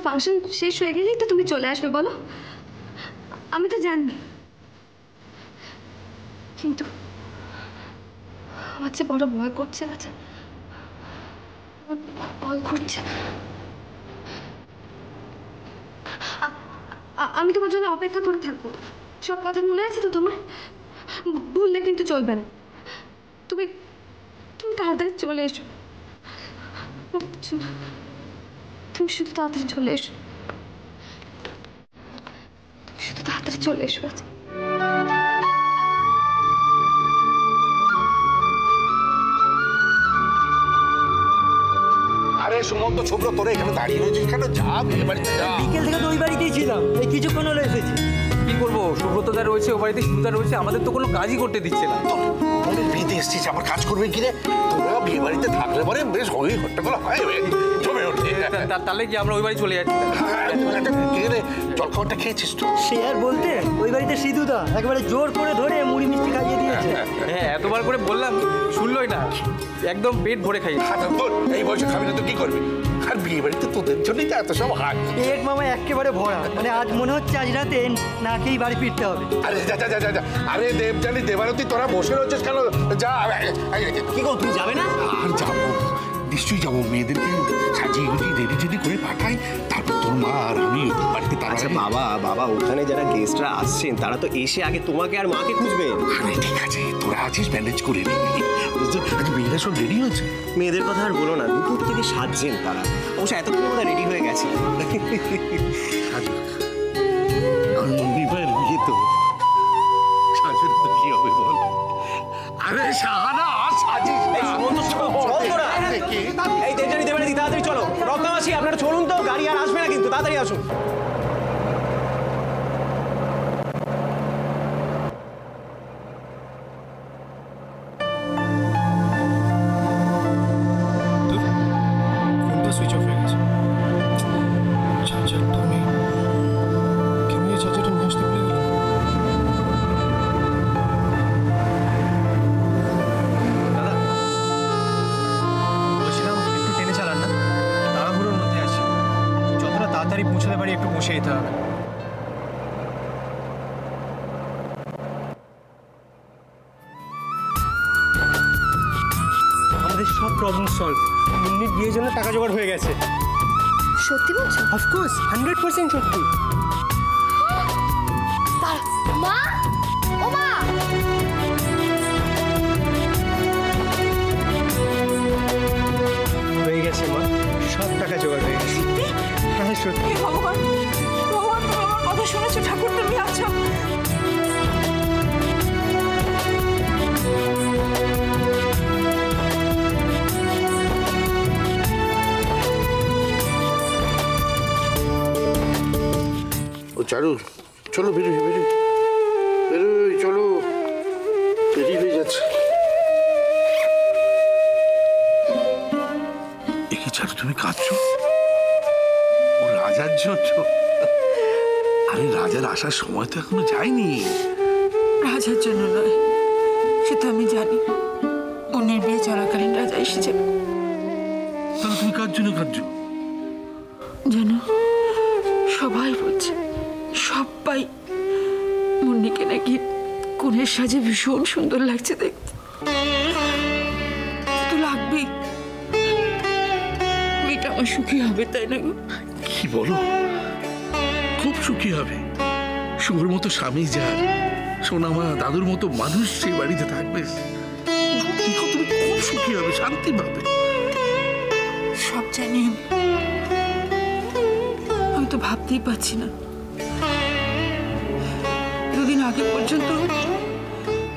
Function শেষ হয়ে গেলেই তো তুমি চলে আসবে বলো। আমি তো জানি, কিন্তু আমার যে বড় ভয় করছে, আচ্ছা ভয় করছে। আমি তোমার জন্য অপেক্ষা করে থাকবো। সব কথা মনে আছে তো তোমার? ভুললে কিন্তু চলবে না। তুমি তুমি তাড়াতাড়ি চলে এসো। তুমি শুধু তাড়াতাড়ি চলে এসো, শুধু তাড়াতাড়ি চলে এসো। আরে সুমন্ত, শুভ্র, তোরা এখানে দাঁড়িয়ে রয়েছিস কেন? যা, বিয়ে বাড়িতে যা। বিকেল থেকে তো ওই বাড়িতেই ছিলাম, এই কিছুক্ষণ হলো এসেছি। কি করবো, সুব্রতদা রয়েছে ও বাড়িতে, সুন্দর রয়েছে, আমাদের তো কোনো কাজই করতে দিচ্ছে না। তোদের বিয়েতে এসছিস, আমার কাজ করবে কি রে? তোরা বিয়ে বাড়িতে থাকলে পরে বেশ হই হট্টগোল হয়, জমে ওঠে। তাহলে কি আমরা ওই বাড়ি চলে যাচ্ছি? জল খাবারটা খেয়েছিস তো? সে আর বলতে, ওই বাড়িতে সিধুদা একেবারে জোর করে ধরে মুড়ি মিষ্টি খাইয়ে দিয়েছে। হ্যাঁ, এতবার করে বললাম শুনলই না, একদম পেট ভরে খাই। এই বয়সে খাবি না তো কি করবি? আর বিয়ে বাড়িতে তোদের জন্যই তো এত সব হয়। পেট মামা একেবারে ভরা, মানে আজ মনে হচ্ছে আজ রাতে না খেয়েই বাড়ি ফিরতে হবে। আরে যা যা যা যা, আরে দেবজানি দেবারতী, তোরা বসে রয়েছিস কেন? যা। কি গো, তুমি যাবে না? আর যাবো, নিশ্চয়ই যাবো। মেয়েদেরকে সাজিয়ে গুজিয়ে রেডি টেডি করে পাঠাই, তারপর তোর মা আর আমি বাড়িতে। আচ্ছা বাবা, ওখানে যারা গেস্টরা আসছেন তারা তো এসে আগে তোমাকে আর মাকে খুঁজবে। আরে ঠিক আছে, তোরা আছিস, ম্যানেজ করে নিবি। আজ মেয়েরা সব রেডি হয়েছে? মেয়েদের কথা আর বলো না, দুপুর থেকে সাজছেন তারা। অবশ্য এতক্ষণ ওরা রেডি হয়ে গেছে। বিয়ে তো সাজুর তো কি হবে বল? আরে শাহানা, সাজিস এই দেবজানি দেবানি, তাড়াতাড়ি চলো। রত্নাবাসী, আপনারা চলুন তো, গাড়ি আর আসবে না কিন্তু, তাড়াতাড়ি আসুন। ফোনটা সুইচ অফ হয়ে গেছে। চার্জারটা নেই, কেন এই চার্জারটা নিয়ে আসতে ভুলে গেলাম? দাদা বলছিলাম, একটু টেনে চালান না, তাড়াহুড়োর মধ্যে আছি। যতটা তাড়াতাড়ি পৌঁছাতে পারি একটু বসে যেতে হবে। আমাদের সব প্রবলেম সলভ। মুন্নির বিয়ের জন্য টাকা জোগাড় হয়ে গেছে। সত্যি বলছো? অফকোর্স, 100% সত্যি। মা, ও মা, হয়ে গেছে মা, সব টাকা জোগাড় হয়ে গেছে। হ্যাঁ সত্যি। ভগবান, ভগবান, তুমি আমার কথা শুনেছো? ঠাকুর তুমি আছো? ও চারু, চলো বেরোই বেরোই বেরোই, চলো, দেরি হয়ে যাচ্ছে। একে চারু, তুমি কাঁদছো? ও রাজার জন্য? আরে রাজার আসার সময় তো এখনো যায়নি। রাজার জন্য নয়, সে তো আমি জানি। মুন্নির বিয়ে চলাকালীন রাজা এসেছে। তাহলে তুমি কার জন্য কাঁদছো? জানো, সবাই বলছে, সবাই মুন্নিকে নাকি কোণের সাজে ভীষণ সুন্দর লাগছে দেখতে। তো লাগবেই, মেয়েটা আমার সুখী হবে, তাই না গো? কি বলো? খুব সুখী হবে। শুভর মতো স্বামী যার, সোনামা দাদুর মতো মানুষ সেই বাড়িতে থাকবে, দেখো তুমি খুব সুখী হবে, শান্তি পাবে। সব জানি আমি তো ভাবতেই পারছি না। দুদিন আগে পর্যন্ত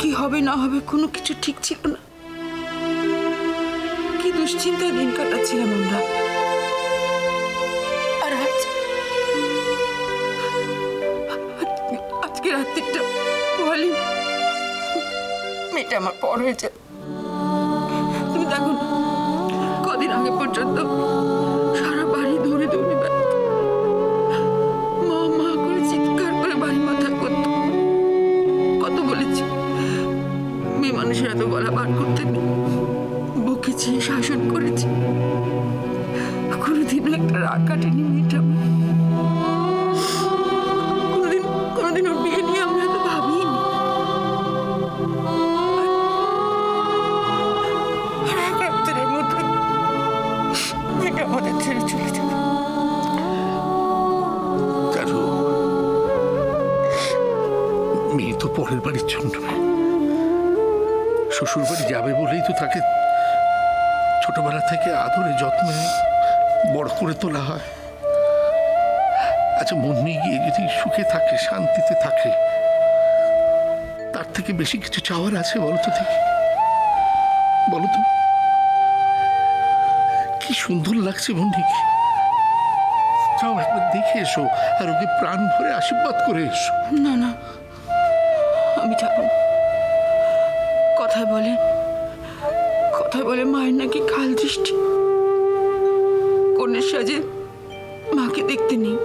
কি হবে না হবে কোনো কিছু ঠিক ছিল না। কি দুশ্চিন্তায় দিন কাটাচ্ছিলাম আমরা। আর আজকে রাত্রিটা বলি মেয়েটা আমার পর হয়েছে। তুমি দেখো, কদিন আগে পর্যন্ত সারা বাড়ি ধরে দৌড়ে বেড়াত, মা মা করে চিৎকার করে বাড়ি মাথা করত। কত বলেছি মেয়ে মানুষের এত গলা বার করতে নেই, বকেছি, শাসন করেছি, কোনোদিনও একটা রাগ কাটেনি মেয়েটা। ছেড়ে চলে যাবে। চারু, মেয়ে তো পরের বাড়ির জন্য শ্বশুর বাড়ি যাবে বলেই তো তাকে ছোটবেলা থেকে আদরে যত্নে বড় করে তোলা হয়। আচ্ছা, মন নিয়ে গিয়ে যদি সুখে থাকে, শান্তিতে থাকে, তার থেকে বেশি কিছু চাওয়ার আছে বলো তো দেখি? বলো তো, কি সুন্দর লাগছে মন্ডিকে। যাও একবার দেখে এসো আর ওকে প্রাণ ভরে আশীর্বাদ করে এসো। না না, আমি যাব না। কথায় বলে মায়ের নাকি কাল দৃষ্টি, কন্যার সাজে মাকে দেখতে নেই।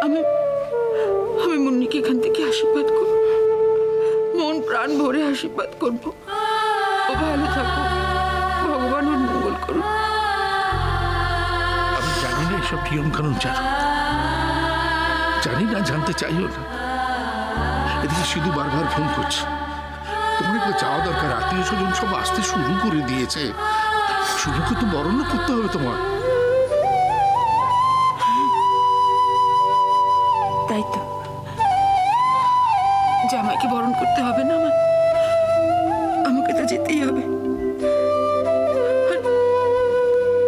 আমি মুন্নিকে এখান থেকে আশীর্বাদ করব, মন প্রাণ ভরে আশীর্বাদ করব। ও ভালো থাকো, ভগবান ওর মঙ্গল করুন। আমি জানি না এসব নিয়ম কানুন জানো, জানি না, জানতে চাইও না। এদিকে শুধু বারবার ফোন করছে, তোমার একবার যাওয়া দরকার। আত্মীয় স্বজন সব আসতে শুরু করে দিয়েছে, শুভকে তো বরণ করতে হবে তোমার। তাই তো, জামাইকে বরণ করতে হবে না আমার? আমাকে তো যেতেই হবে।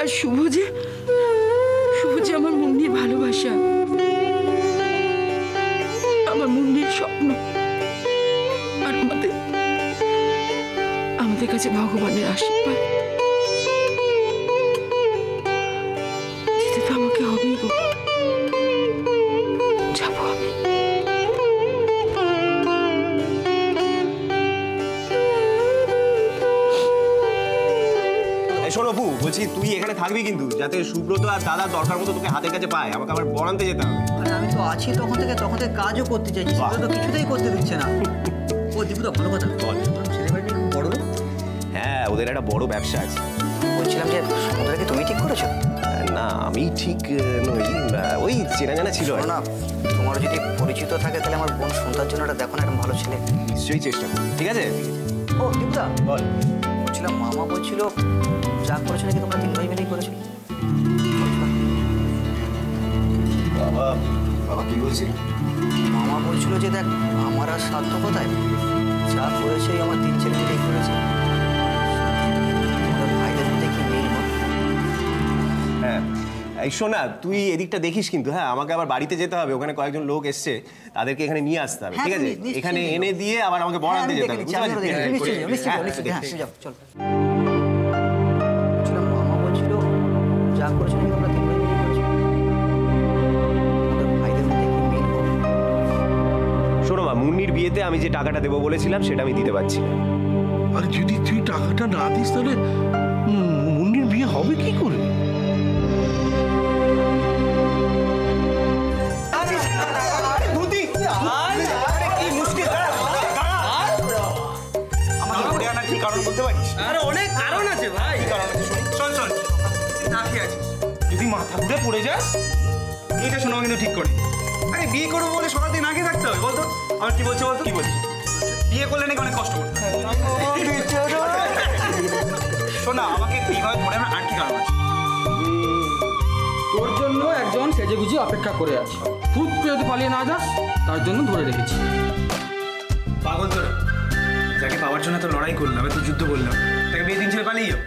আর শুভ যে আমার মুন্নির ভালোবাসা, আমার মুন্নির স্বপ্ন, আর আমাদের কাছে ভগবানের আশীর্বাদ। যেতে তো আমাকে হবেই গো, যাবো আমি। শোনো বু, বলছি তুই এখানে থাকবি কিন্তু, যাতে সুব্রত আর দাদা দরকার মতো তোকে হাতের কাছে পায়। আমাকে আবার বরানতে যেতে হবে। আরে আমি তো আছি তখন থেকে কাজও করতে চাইছি, সেটা তো কিছুতেই করতে দিচ্ছে না। ও দীপুদা, ভালো কথা বল, ছেলে বাড়িটা খুব বড় লোক। হ্যাঁ, ওদের একটা বড় ব্যবসা আছে। বলছিলাম যে সমুদ্রকে তুমি ঠিক করেছো? না, আমি ঠিক নই, ওই চেনা জানা ছিল আর না, তোমার যদি পরিচিত থাকে তাহলে আমার বোন সন্তার জন্য একটা দেখো না, একটা ভালো ছেলে। নিশ্চয়ই চেষ্টা করব। ঠিক আছে। ও দীপুদা, বল। বলছিলাম মামা বলছিল যা করেছো নাকি তোমরা 3 ভাই মিলেই করেছো। বাবা কি বলছি? মামা বলছিল যে দেখ, আমার আর সাধ্য কোথায়, যা করেছে আমার 3 ছেলে মিলেই করেছে। ভাইদের মধ্যে কি মিল বল? হ্যাঁ, এই শোনা, তুই এদিকটা দেখিস কিন্তু। হ্যাঁ, আমাকে আবার বাড়িতে যেতে হবে, ওখানে কয়েকজন লোক এসছে, তাদেরকে এখানে নিয়ে আসতে হবে। ঠিক আছে? এখানে এনে দিয়ে আবার আমাকে বরানতে যেতে হবে। মামা বলছিল যা করেছো নাকি তোমরা 3 ভাই মিলেই করেছো। ভাইদের মধ্যে কি মিল বল? শোনো মা, মুন্নির বিয়েতে আমি যে টাকাটা দেবো বলেছিলাম সেটা আমি দিতে পারছি না। আর যদি তুই টাকাটা না দিস তাহলে মুন্নির বিয়ে হবে কি করে? যদি মাথা ঘুরে পড়ে যাস, এটা শোনো কিন্তু ঠিক করে। আরে বিয়ে করবো বলে সকাল থেকে না খেয়ে থাকতে হবে বলতো? আমার কি বলছে বলতো? কি বলছি? বিয়ে করলে নাকি অনেক কষ্ট করতে হয়। শোনা, আমাকে এইভাবে ধরে আমার আর কি কারণ আছে? তোর জন্য একজন সেজে গুজে অপেক্ষা করে আছে। খুব যদি পালিয়ে না যাস তার জন্য ধরে রেখেছি। পাগল তোরা, যাকে পাওয়ার জন্য তো লড়াই করলাম, তো যুদ্ধ করলাম, তাকে বিয়ে দিন ছেড়ে পালিয়ে যাও।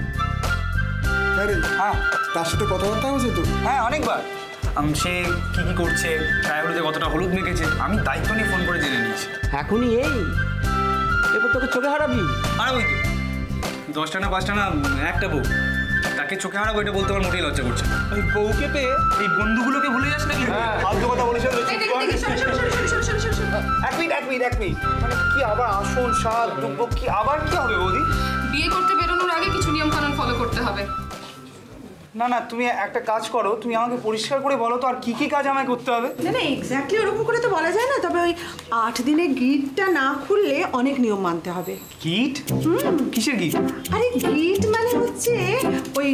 হ্যাঁ, তার সাথে কথাবার্তা হয়েছে তো? হ্যাঁ, অনেকবার। সে কি করছে, গায়ে হলুদে কতটা হলুদ মেখেছে, আমি দায়িত্ব নিয়ে ফোন করে জেনে নিয়েছি। এখনই এরপর তোকে চোখে হারাবি। হারাবোই তো, 10টা না 5টা না একটা বউ, তাকে চোখে হারাবো এটা বলতে আমার মোটেই লজ্জা করছে। ওই বউকে পেয়ে এই বন্ধুগুলোকে ভুলে যাস নাকি? ফালতু কথা বলিস। এক মিনিট, মানে কি আবার আসন সাত দুব্ব কি আবার কি হবে বৌদি? বিয়ে করতে বেরোনোর আগে কিছু নিয়ম কানুন ফলো করতে হবে। না, তুমি একটা কাজ করো, তুমি আমাকে পরিষ্কার করে বলো তো আর কি কি কাজ আমায় করতে হবে। না এক্স্যাক্টলি ওরকম করে তো বলা যায় না, তবে ওই 8 দিনে গিটটা না খুললে অনেক নিয়ম মানতে হবে। গিট? কিসের গিট? আরে গিট মানে হচ্ছে ওই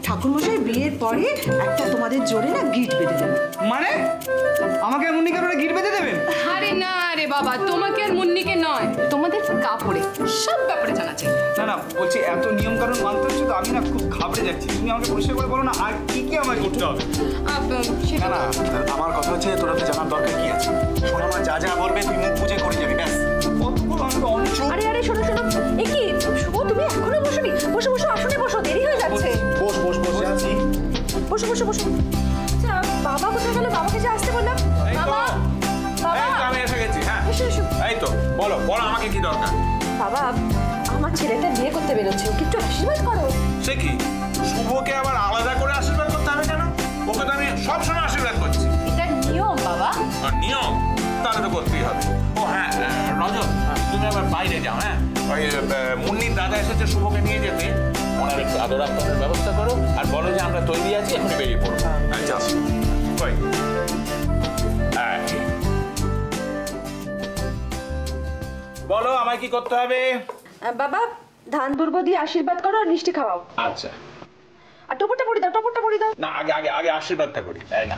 ঠাকুরমশাই বিয়ের পরে একটা তোমাদের জোরে না গিট বেঁধে দেবে। মানে আমাকে মুন্নিকে আপনারা গিট বেঁধে দেবেন? আরে না রে বাবা, তোমাকে আর মুন্নিকে নয়, তোমাদের কাপড়ে সব ব্যাপারে জানা চাই। না, বলছি এত নিয়ম কানুন মানতে হচ্ছে তো, আমি না খুব ঘাবড়ে যাচ্ছি, তুমি আমাকে পরিষ্কার করে বলো না আর কি কি আমায় করতে হবে। সেটা না আমার কথা হচ্ছে তোরা তো জানার দরকার কি আছে, শোনা মা যা যা বলবে তুই মুখ বুঝে করে যাবি ব্যাস। কতগুলো আমি অনেক আরে আরে শোনো শোনো, এ কি শুভ, তুমি এখনো বসোনি? বসো বসো, আসনে বসো, দেরি হয়ে যাচ্ছে। বস বস বস আছি। বসো বসো বসো। আচ্ছা বাবা কোথায় গেল? বাবাকে যে আসতে বললাম। এই তো, বাবা বাবা এই তো আমি এসে গেছি। হ্যাঁ এসো এসো। এই তো, বলো বলো আমাকে কি দরকার। বাবা আমার ছেলেটা বিয়ে করতে বেরোচ্ছে, ওকে একটু আশীর্বাদ করো। সে কি, শুভকে আবার আলাদা করে আশীর্বাদ করতে হবে কেন? ওকে তো আমি সবসময় আশীর্বাদ করছি। এটা নিয়ম বাবা। আর নিয়ম তাহলে তো করতেই হবে। ও হ্যাঁ রজত, তুমি আবার বাইরে যাও। হ্যাঁ ওই মুন্নির দাদা এসেছে শুভকে নিয়ে যেতে, ওনার একটু আদর আপ্যায়নের ব্যবস্থা করো আর বলো যে আমরা তৈরি আছি, এখনই বেরিয়ে পড়বো। হ্যাঁ যাও। কই হ্যাঁ বলো আমায় কি করতে হবে। বাবা ধান দুর্ব দিয়ে আশীর্বাদ করো আর মিষ্টি খাওয়াও। আচ্ছা, আর টপরটা পড়ে দাও, টপরটা পড়ে দাও। না আগে আগে আগে আশীর্বাদটা করি, তাই না?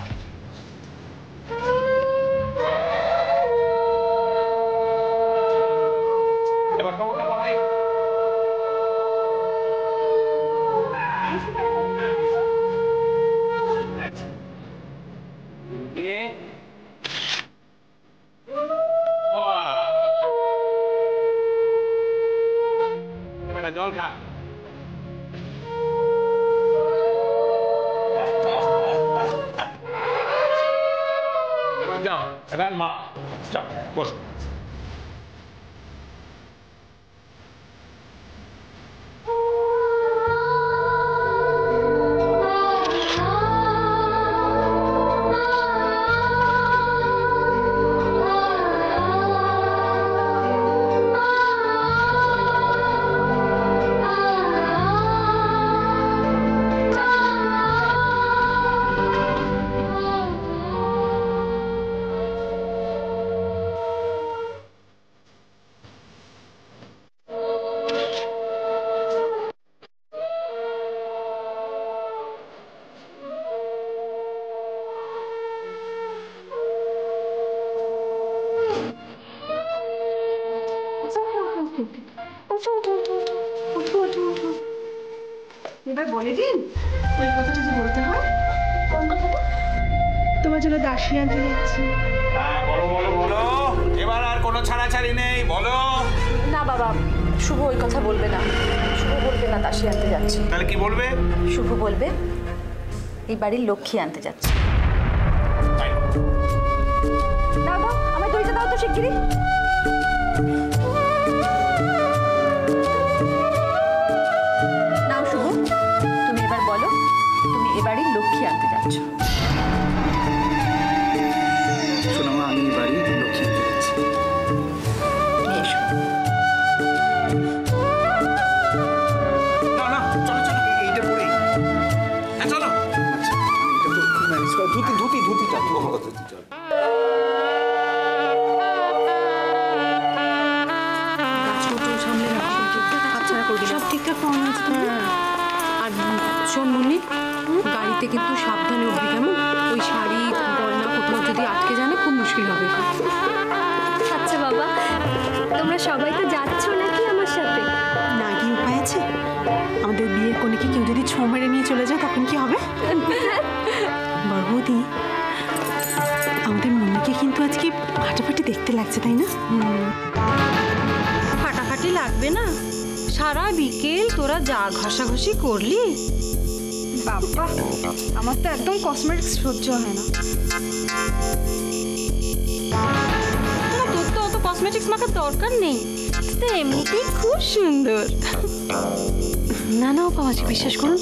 এবার খবরটা বলাই। জল খা। যাও এবার মা যাও বস। এবার বলে দিন ওই কথাটা যে বলতে হয়। কোন কথাটা? তোমার জন্য দাসী আনতে যাচ্ছি। হ্যাঁ বলো বলো বলো, এবার আর কোনো ছাড়াছাড়ি নেই, বলো। না বাবা, শুভ ওই কথা বলবে না। শুভ বলবে না দাসী আনতে যাচ্ছে। তাহলে কি বলবে? শুভ বলবে এই বাড়ির লক্ষ্মী আনতে যাচ্ছে। দাও দাও, আমার দইটা দাও তো শিগগিরই। নাও শুভ, তুমি এবার বলো তুমি এ বাড়ির লক্ষ্মী আনতে যাচ্ছ। শোনো মা, আমি এই বাড়ির লক্ষ্মী আনতে যাচ্ছি। এসো। না না চলো চলো, এইটা পরেই হ্যাঁ চলো। ধুতিটা সব ঠিকঠাক পাওয়া আছে তো? আর শোন মুন্নি, গাড়িতে কিন্তু সাবধানে উঠবি কেমন? ওই শাড়ি গয়না কোথাও যদি আটকে যায় না, খুব মুশকিল হবে। আচ্ছা বাবা, তোমরা সবাই তো যাচ্ছ নাকি আমার সাথে? না কি উপায় আছে? আমাদের বিয়ের কনেকে কেউ যদি ছো মেরে নিয়ে চলে যায় তখন কি হবে? বড় বৌদি, আমাদের মুন্নিকে কিন্তু আজকে ফাটাফাটি দেখতে লাগছে, তাই না? ফাটাফাটি লাগবে না? সারা বিকেল তোরা যা ঘষাঘষি করলি। বাবা, আমার তো একদম কসমেটিক্স সহ্য হয় না। তোর তো অত কসমেটিক্স মাখার দরকার নেই, তো এমনিতেই খুব সুন্দর। না না বাবাজি, বিশ্বাস করুন,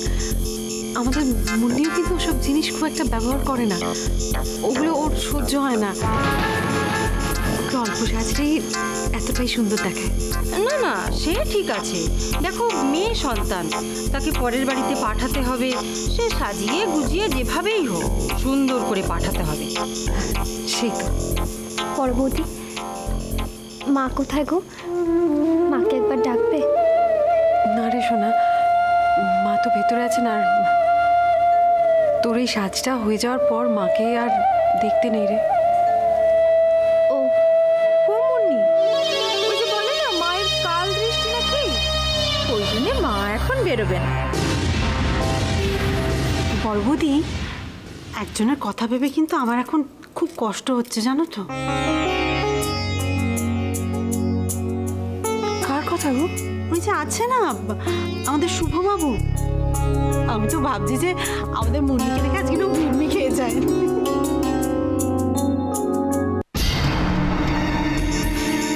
আমাদের মুন্নিও কিন্তু ওসব জিনিস খুব একটা ব্যবহার করে না, ওগুলো ওর সহ্য হয় না। ওকে অল্প সাজলেই এতটাই সুন্দর দেখায়। না না, সে ঠিক আছে। দেখো, মেয়ে সন্তান, তাকে পরের বাড়িতে পাঠাতে হবে, সে সাজিয়ে গুজিয়ে যেভাবেই হোক সুন্দর করে পাঠাতে হবে। সেই তো। পরবর্তী মা কোথায় গো? মাকে একবার ডাকবে? না রে সোনা, মা তো ভেতরে আছেন। আর তোর এই সাজটা হয়ে যাওয়ার পর মাকে আর দেখতে নেই রে। ও মুন্নি, ওই যে বলে না মায়ের কাল দৃষ্টি নাকি, ওই জন্য মা এখন বেরোবে না। বড়বৌদি, একজনের কথা ভেবে কিন্তু আমার এখন খুব কষ্ট হচ্ছে, জানো তো। কার কথা গো? ওই যে আছে না আমাদের শুভবাবু। আমি তো ভাবছি যে আমাদের মুন্নিকে দেখে আজকে ঘুরমি খেয়ে যায়।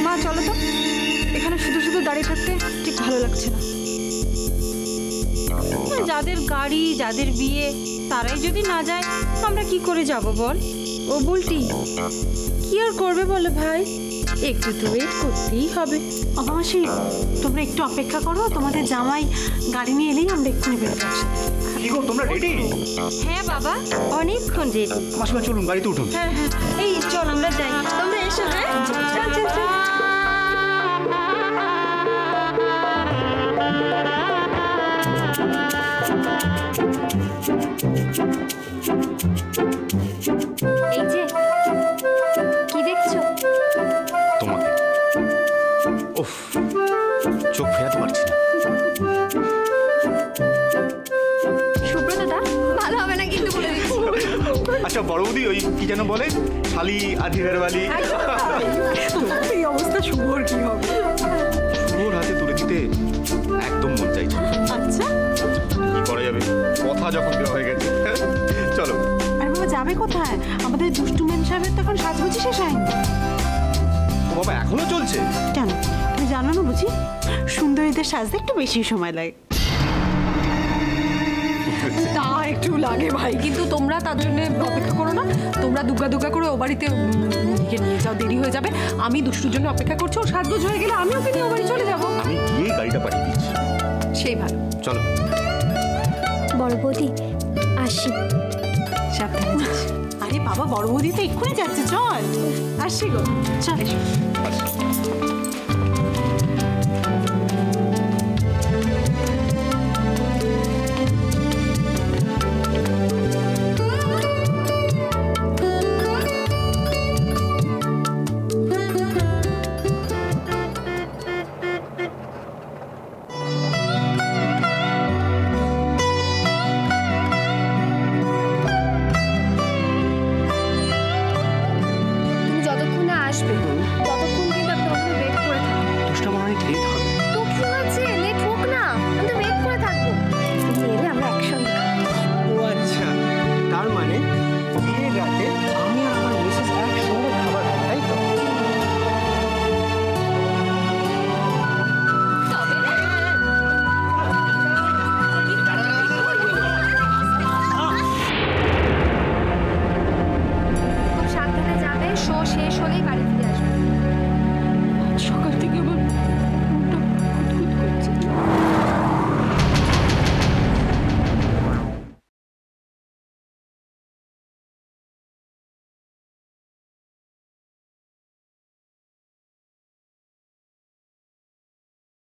মা চলো তো, এখানে শুধু শুধু দাঁড়িয়ে থাকতে ঠিক ভালো লাগছে না। যাদের গাড়ি, যাদের বিয়ে, তারাই যদি না যায় আমরা কি করে যাব বল? ও বলটি কি আর করবে বলো ভাই, একটু তো ওয়েট করতেই হবে। মাসি, তোমরা একটু অপেক্ষা করো, তোমাদের জামাই গাড়ি নিয়ে এলেই আমরা এক্ষুনি বেরোতে পারছি। কি গো, তোমরা রেডি? হ্যাঁ বাবা, অনেকক্ষণ রেডি। মাসিমা চলুন, গাড়িতে উঠুন। হ্যাঁ হ্যাঁ, এই চল আমরা যাই। তোমরা এসো। হ্যাঁ চল চল চল। এই যে কি দেখছো? তোমাকে। উফ, চোখ ফেরাতে পারছি না। সুব্রত দা, ভালো হবে না কিন্তু বলে দিচ্ছি। আচ্ছা বড় বৌদি, ওই কি যেন বলে, শালি আধি ঘরওয়ালি। এই অবস্থা শুভর কি হবে? শুভর হাতে তুলে দিতে একদম মন চাইছে। আচ্ছা, কি করা যাবে, কথা যখন দেওয়া হয়ে গেছে। চলো। আরে বাবা, যাবে কোথায়? আমাদের দুষ্টু মেন সাহেবের তখন সাজগুজি শেষ হয়নি। ও বাবা, এখনো চলছে? কেন, তুমি জানো না বুঝি? সুন্দরীদের সাজতে একটু বেশি সময় লাগে। তা একটু লাগে ভাই, কিন্তু তোমরা তার জন্য অপেক্ষা করো না। তোমরা দুগ্গা দুগ্গা করে ও বাড়িতে মুন্নিকে নিয়ে যাও, দেরি হয়ে যাবে। আমি দুষ্টুর জন্য অপেক্ষা করছি, ও সাজগোজ হয়ে গেলে আমি ওকে নিয়ে ও বাড়ি চলে যাবো। আমি গিয়ে গাড়িটা পাঠিয়ে দিচ্ছি। সেই ভালো। চলো। বড় বৌদি, আসি। সাবধানে যাস। আরে বাবা, বড় বৌদি তো এক্ষুনি যাচ্ছে, চল। আসছি গো, চল এসো।